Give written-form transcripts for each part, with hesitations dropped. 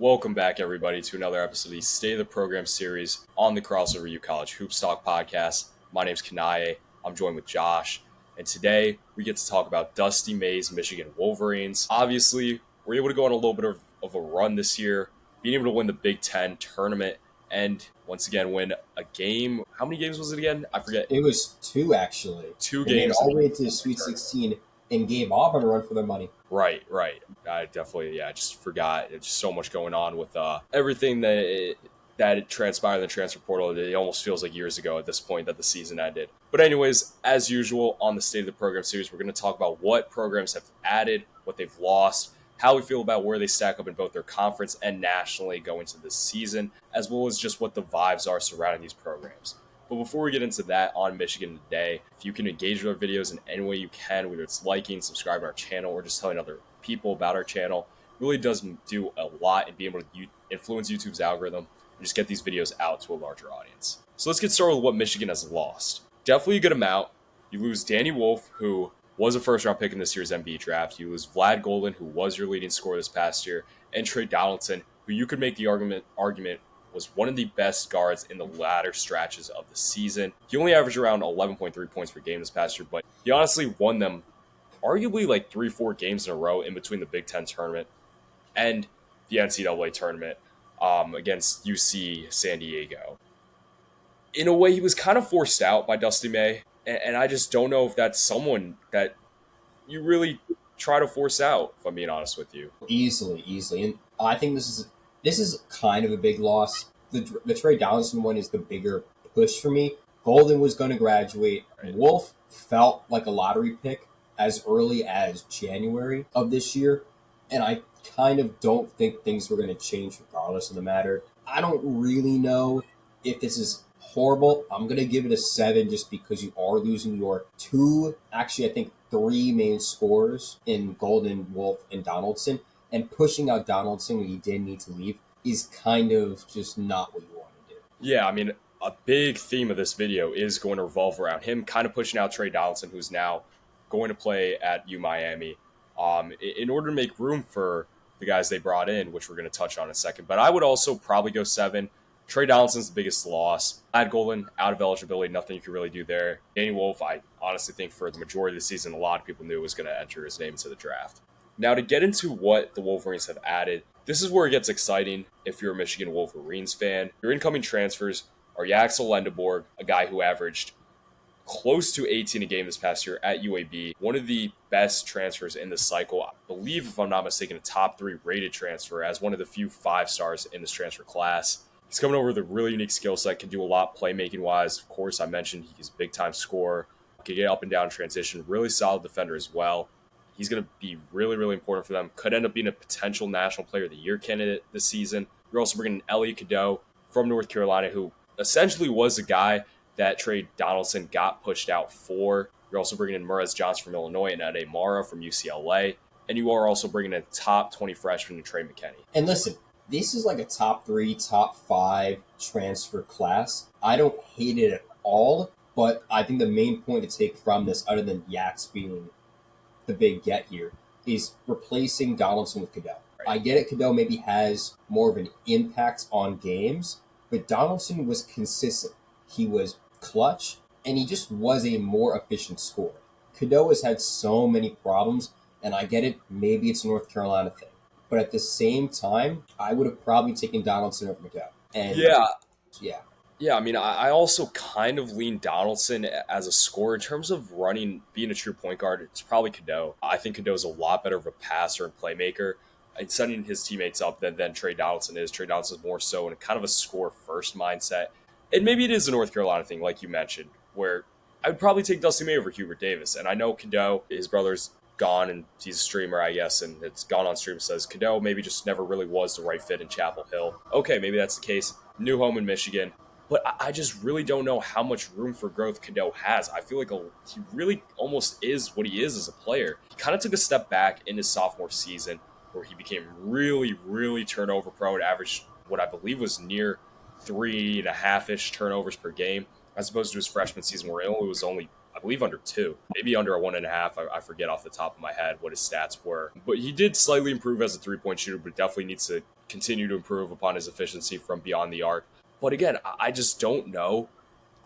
Welcome back, everybody, to another episode of the State of the Program series on the Crossover U College Hoops Talk podcast. My name's Kanaye. I'm joined with Josh, and today we get to talk about Dusty May's Michigan Wolverines. Obviously, we're able to go on a little bit of a run this year, being able to win the Big Ten tournament, and once again win a game. How many games was it again? I forget. It was two, actually. Two They made games. all the way to the Sweet 16 and gave Auburn a run for their money. Right. I definitely, just forgot. There's so much going on with everything that it transpired in the transfer portal. It almost feels like years ago at this point that the season ended. But anyways, as usual, on the State of the Program series, we're going to talk about what programs have added, what they've lost, how we feel about where they stack up in both their conference and nationally going into this season, as well as just what the vibes are surrounding these programs. But before we get into that on Michigan today, if you can engage with our videos in any way you can, whether it's liking, subscribing to our channel, or just telling other people about our channel, it really does do a lot in being able to influence YouTube's algorithm and just get these videos out to a larger audience. So let's get started with what Michigan has lost. Definitely a good amount. You lose Danny Wolf, who was a first-round pick in this year's NBA draft. You lose Vlad Golden, who was your leading scorer this past year, and Trey Donaldson, who you could make the argument was one of the best guards in the latter stretches of the season. He only averaged around 11.3 points per game this past year, but he honestly won them arguably like 3-4 games in a row in between the Big Ten tournament and the NCAA tournament against UC San Diego. In a way, he was kind of forced out by Dusty May, and I just don't know if that's someone that you really try to force out, if I'm being honest with you. Easily. And I think this is kind of a big loss. The Trey Donaldson one is the bigger push for me. Golden was going to graduate. Right. Wolf felt like a lottery pick as early as January of this year, and I kind of don't think things were going to change regardless of the matter. I don't really know if this is horrible. I'm going to give it a 7 just because you are losing your three main scorers in Golden, Wolf, and Donaldson. And pushing out Donaldson when you did need to leave is kind of just not what you want to do. Yeah, I mean, a big theme of this video is going to revolve around him kind of pushing out Trey Donaldson, who's now going to play at UMiami, in order to make room for the guys they brought in, which we're going to touch on in a second. But I would also probably go 7. Trey Donaldson's the biggest loss. Vlad Golden, out of eligibility, nothing you can really do there. Danny Wolf, I honestly think for the majority of the season, a lot of people knew was going to enter his name into the draft. Now, to get into what the Wolverines have added, this is where it gets exciting if you're a Michigan Wolverines fan. Your incoming transfers are Yaxel Lendeborg, a guy who averaged close to 18 a game this past year at UAB, one of the best transfers in the cycle. I believe, if I'm not mistaken, a top 3 rated transfer as one of the few 5-stars in this transfer class. He's coming over with a really unique skill set, can do a lot playmaking-wise. Of course, I mentioned he's a big-time scorer, can get up and down transition, really solid defender as well. He's going to be really, really important for them. Could end up being a potential National Player of the Year candidate this season. You're also bringing in Elliot Cadeau from North Carolina, who essentially was a guy that Trey Donaldson got pushed out for. You're also bringing in Murrez Johnson from Illinois and Ade Mara from UCLA. And you are also bringing in a top 20 freshman in Trey McKinney. And listen, this is like a top 3, top 5 transfer class. I don't hate it at all, but I think the main point to take from this, other than Yax being the big get here, is replacing Donaldson with Cadeau. Right. I get it, Cadeau maybe has more of an impact on games, but Donaldson was consistent. He was clutch, and he just was a more efficient scorer. Cadeau has had so many problems, and I get it, maybe it's a North Carolina thing. But at the same time, I would have probably taken Donaldson over Cadeau. And Yeah, I mean, I also kind of lean Donaldson as a scorer. In terms of being a true point guard, it's probably Cadeau. I think Cadeau's a lot better of a passer and playmaker and setting his teammates up than Trey Donaldson is. Trey Donaldson's more so in kind of a score-first mindset. And maybe it is a North Carolina thing, like you mentioned, where I would probably take Dusty May over Hubert Davis. And I know Cadeau, his brother's gone, and he's a streamer, I guess, and it's gone on stream, says Cadeau maybe just never really was the right fit in Chapel Hill. Okay, maybe that's the case. New home in Michigan. But I just really don't know how much room for growth Cadeau has. I feel like he really almost is what he is as a player. He kind of took a step back in his sophomore season where he became really, really turnover prone, averaged what I believe was near 3.5-ish turnovers per game, as opposed to his freshman season where it was only, I believe, under 2, maybe under a 1.5. I forget off the top of my head what his stats were. But he did slightly improve as a three-point shooter, but definitely needs to continue to improve upon his efficiency from beyond the arc. But again, I just don't know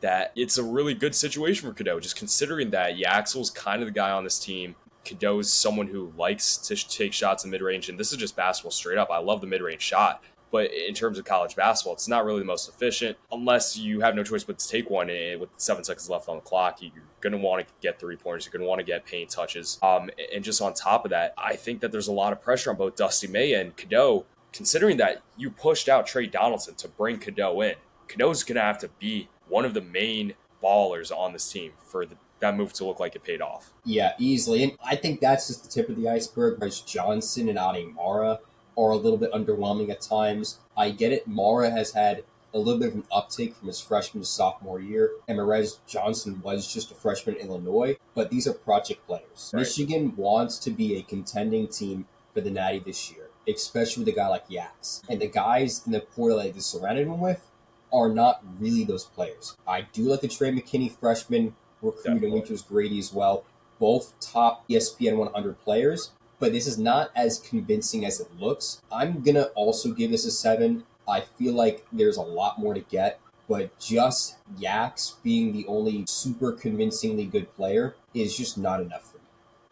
that it's a really good situation for Kanaye, just considering that Yaxel's kind of the guy on this team. Cadeau's someone who likes to take shots in mid-range, and this is just basketball straight up. I love the mid-range shot, but in terms of college basketball, it's not really the most efficient unless you have no choice but to take one. And with 7 seconds left on the clock, you're going to want to get 3-pointers. You're going to want to get paint touches. And just on top of that, I think that there's a lot of pressure on both Dusty May and Kanaye, considering that you pushed out Trey Donaldson to bring Kanaye in. Kanaye's going to have to be one of the main ballers on this team for that move to look like it paid off. Yeah, easily. And I think that's just the tip of the iceberg. Whereas Johnson and Adi Mara are a little bit underwhelming at times. I get it. Mara has had a little bit of an uptake from his freshman to sophomore year. And Merez Johnson was just a freshman in Illinois, but these are project players. Right. Michigan wants to be a contending team for the Natty this year, especially with a guy like Yax. And the guys in the portal that they surrounded him with are not really those players. I do like the Trey McKinney freshman recruit, and which was Grady as well. Both top ESPN 100 players, but this is not as convincing as it looks. I'm going to also give this a 7. I feel like there's a lot more to get, but just Yax being the only super convincingly good player is just not enough for me.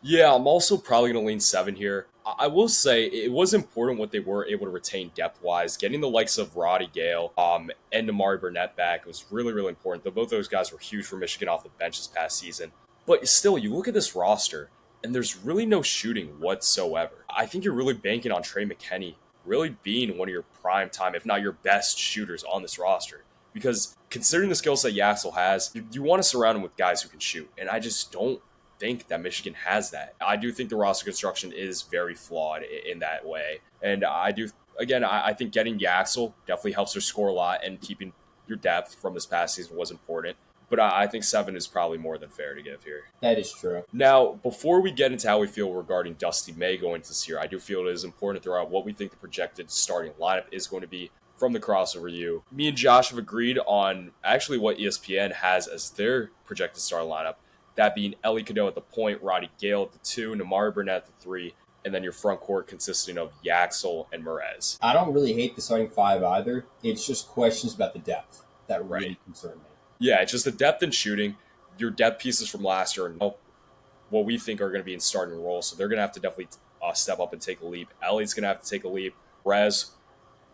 Yeah, I'm also probably going to lean 7 here. I will say it was important what they were able to retain depth-wise. Getting the likes of Roddy Gale and Amari Burnett back was really, really important. Though both those guys were huge for Michigan off the bench this past season. But still, you look at this roster, and there's really no shooting whatsoever. I think you're really banking on Trey McKinney really being one of your prime time, if not your best shooters on this roster. Because considering the skill set Yaxel has, you want to surround him with guys who can shoot. And I just don't think that Michigan has that. I do think the roster construction is very flawed in that way. And I think getting Yaxel definitely helps her score a lot, and keeping your depth from this past season was important. But I think 7 is probably more than fair to give here. That is true. Now, before we get into how we feel regarding Dusty May going into this year, I do feel it is important to throw out what we think the projected starting lineup is going to be from the crossover U. Me and Josh have agreed on actually what ESPN has as their projected starting lineup. That being Ellie Kanaye at the point, Roddy Gale at the 2, Namari Burnett at the 3, and then your front court consisting of Yaxel and Merez. I don't really hate the starting 5 either. It's just questions about the depth that really concern me. Yeah, it's just the depth and shooting. Your depth pieces from last year and what we think are going to be in starting roles. So they're going to have to definitely step up and take a leap. Ellie's going to have to take a leap. Rez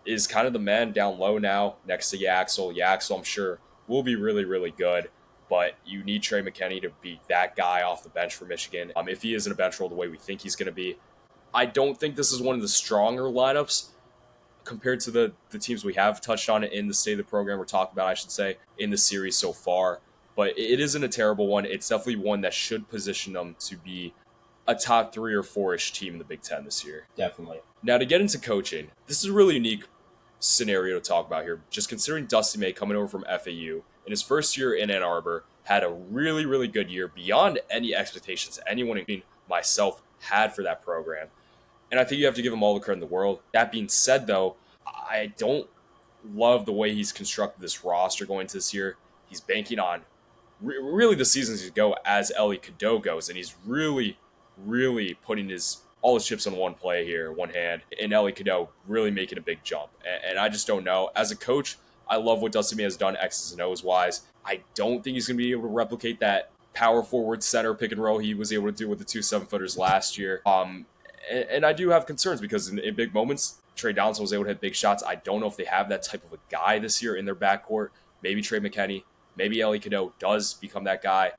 is kind of the man down low now next to Yaxel. Yaxel, I'm sure, will be really, really good. But you need Trey McKinney to be that guy off the bench for Michigan. If he is in a bench role the way we think he's going to be. I don't think this is one of the stronger lineups compared to the teams we have touched on it in the state of the program we're talking about, I should say, in the series so far. But it isn't a terrible one. It's definitely one that should position them to be a top 3 or 4-ish team in the Big Ten this year. Definitely. Now, to get into coaching, this is a really unique scenario to talk about here. Just considering Dusty May coming over from FAU in his first year in Ann Arbor, had a really, really good year beyond any expectations anyone, including myself, had for that program. And I think you have to give him all the credit in the world. That being said, though, I don't love the way he's constructed this roster going into this year. He's banking on really the seasons to go as Ellie Kanaye goes, and he's really, really putting all his chips on one play here, one hand, and Ellie Kanaye really making a big jump. And I just don't know. As a coach, I love what Dusty May has done X's and O's wise. I don't think he's going to be able to replicate that power forward center pick and roll he was able to do with the 2 7-footers last year. And I do have concerns because in big moments, Trey Donaldson was able to hit big shots. I don't know if they have that type of a guy this year in their backcourt. Maybe Trey McKinney. Maybe Ellie Kanaye does become that guy.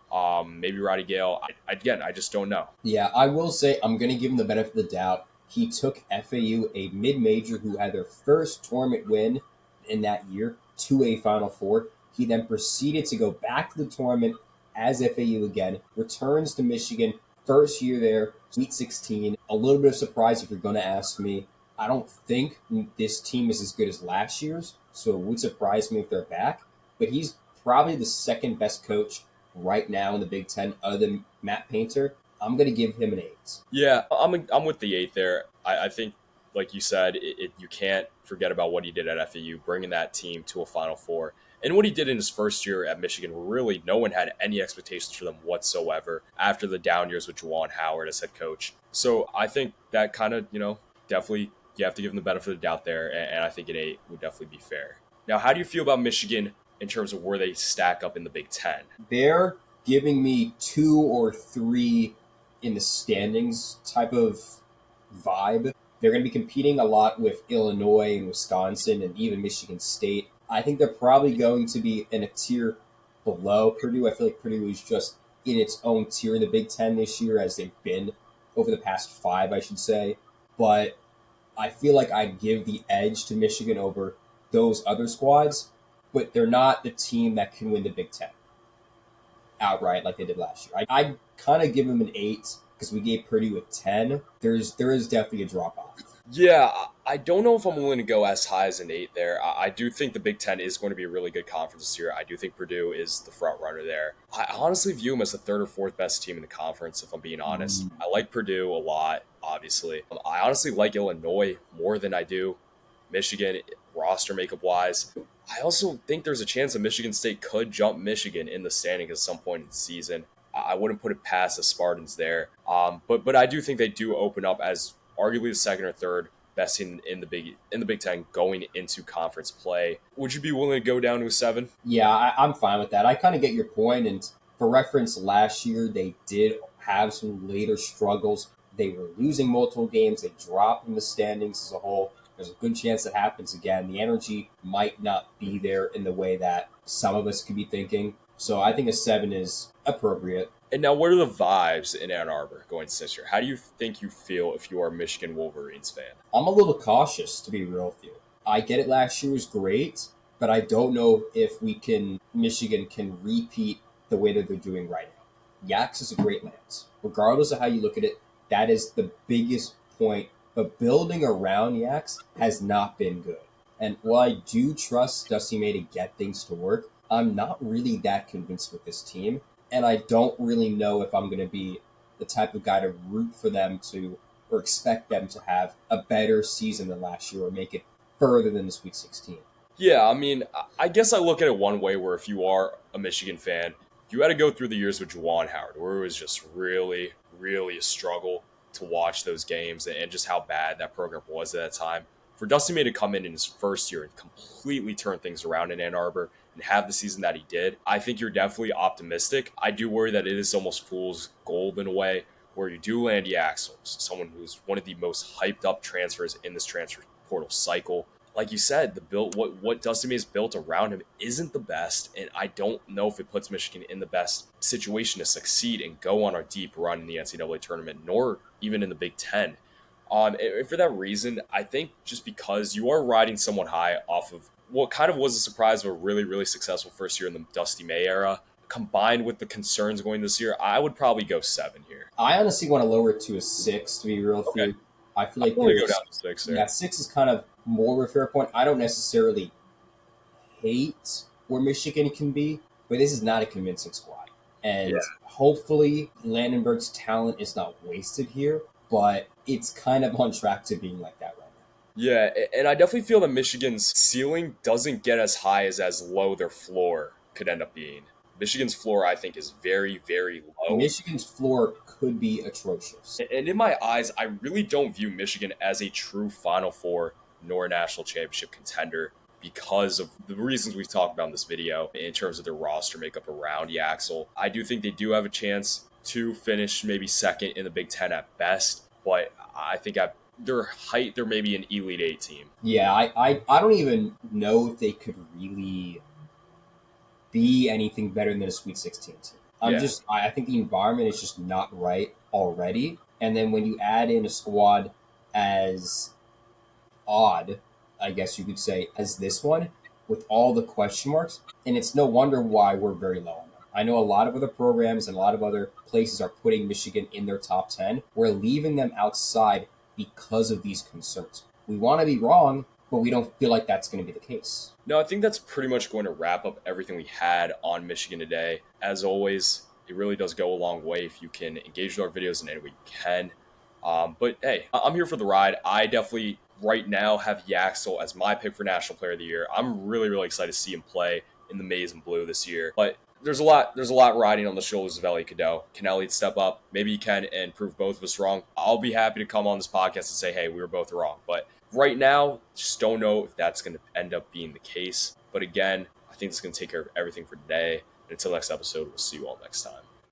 Maybe Roddy Gale. I just don't know. Yeah, I will say I'm going to give him the benefit of the doubt. He took FAU, a mid-major who had their first tournament win in that year, to a Final Four. He then proceeded to go back to the tournament as FAU again, returns to Michigan, first year there, Sweet 16. A little bit of surprise if you're going to ask me. I don't think this team is as good as last year's, so it would surprise me if they're back. But he's probably the second best coach right now in the Big Ten other than Matt Painter. I'm going to give him an 8. Yeah, I'm with the 8 there. I think, like you said, you can't forget about what he did at FAU, bringing that team to a Final Four. And what he did in his first year at Michigan, really no one had any expectations for them whatsoever after the down years with Juwan Howard as head coach. So I think that kind of, definitely You have to give them the benefit of the doubt there, and I think an 8 would definitely be fair. Now, how do you feel about Michigan in terms of where they stack up in the Big Ten? They're giving me 2 or 3 in the standings type of vibe. They're going to be competing a lot with Illinois and Wisconsin and even Michigan State. I think they're probably going to be in a tier below Purdue. I feel like Purdue is just in its own tier in the Big Ten this year, as they've been over the past 5, I should say. But I feel like I'd give the edge to Michigan over those other squads, but they're not the team that can win the Big Ten outright like they did last year. I'd kind of give them an 8 because we gave Purdue a 10. There is definitely a drop off. Yeah, I don't know if I'm willing to go as high as an 8 there. I do think the Big Ten is going to be a really good conference this year. I do think Purdue is the front runner there. I honestly view them as the third or fourth best team in the conference, if I'm being honest. I like Purdue a lot, obviously. I honestly like Illinois more than I do Michigan, roster makeup wise. I also think there's a chance that Michigan State could jump Michigan in the standings at some point in the season. I wouldn't put it past the Spartans there. But I do think they do open up as arguably the second or third best team in the Big Ten going into conference play. Would you be willing to go down to a 7? Yeah, I'm fine with that. I kind of get your point. And for reference, last year they did have some later struggles. They were losing multiple games. They dropped in the standings as a whole. There's a good chance it happens again. The energy might not be there in the way that some of us could be thinking. So I think a 7 is appropriate. And now, what are the vibes in Ann Arbor going into this year? How do you think you feel if you are a Michigan Wolverines fan? I'm a little cautious, to be real with you. I get it, last year was great, but I don't know if Michigan can repeat the way that they're doing right now. Yax is a great land. Regardless of how you look at it, that is the biggest point. But building around Yax has not been good. And while I do trust Dusty May to get things to work, I'm not really that convinced with this team. And I don't really know if I'm going to be the type of guy to root for them to or expect them to have a better season than last year or make it further than the Sweet 16. Yeah, I mean, I guess I look at it one way where if you are a Michigan fan, you had to go through the years with Juwan Howard, where it was just really, really a struggle to watch those games and just how bad that program was at that time. For Dusty May to come in his first year and completely turn things around in Ann Arbor and have the season that he did, I think you're definitely optimistic. I do worry that it is almost fool's gold in a way, where you do land Yaxel, someone who's one of the most hyped up transfers in this transfer portal cycle. Like you said, the build what Dusty May's built around him isn't the best, and I don't know if it puts Michigan in the best situation to succeed and go on a deep run in the NCAA tournament, nor even in the Big Ten. And for that reason, I think just because you are riding someone high off of what kind of was a surprise of a really, really successful first year in the Dusty May era, combined with the concerns going this year, I would probably go 7 here. I honestly want to lower it to a 6, to be real with you. I feel like I'm going to go down to 6 there. Yeah, 6 is kind of more of a fair point. I don't necessarily hate where Michigan can be, but this is not a convincing squad. And hopefully Landenberg's talent is not wasted here, but it's kind of on track to being like that right now. Yeah, and I definitely feel that Michigan's ceiling doesn't get as high as low their floor could end up being. Michigan's floor, I think, is very, very low. Michigan's floor could be atrocious. And in my eyes, I really don't view Michigan as a true Final Four nor a national championship contender because of the reasons we've talked about in this video in terms of their roster makeup around Yaxel. I do think they do have a chance to finish maybe second in the Big Ten at best, but I think at their height, they're maybe an Elite Eight team. Yeah, I don't even know if they could really be anything better than a Sweet 16 team. I think the environment is just not right already. And then when you add in a squad as odd, I guess you could say, as this one, with all the question marks, and it's no wonder why we're very low on them. I know a lot of other programs and a lot of other places are putting Michigan in their top 10. We're leaving them outside because of these concerns. We want to be wrong, but we don't feel like that's going to be the case. No, I think that's pretty much going to wrap up everything we had on Michigan today. As always, it really does go a long way if you can engage with our videos in any way you can. But hey, I'm here for the ride. I definitely right now have Yaxel as my pick for National Player of the Year. I'm really, really excited to see him play in the maize and blue this year. But there's a lot riding on the shoulders of Elliot Cadeau. Can Elliot step up? Maybe he can and prove both of us wrong. I'll be happy to come on this podcast and say, hey, we were both wrong. But Right now, just don't know if that's going to end up being the case. But again, I think it's going to take care of everything for today. And until next episode, we'll see you all next time.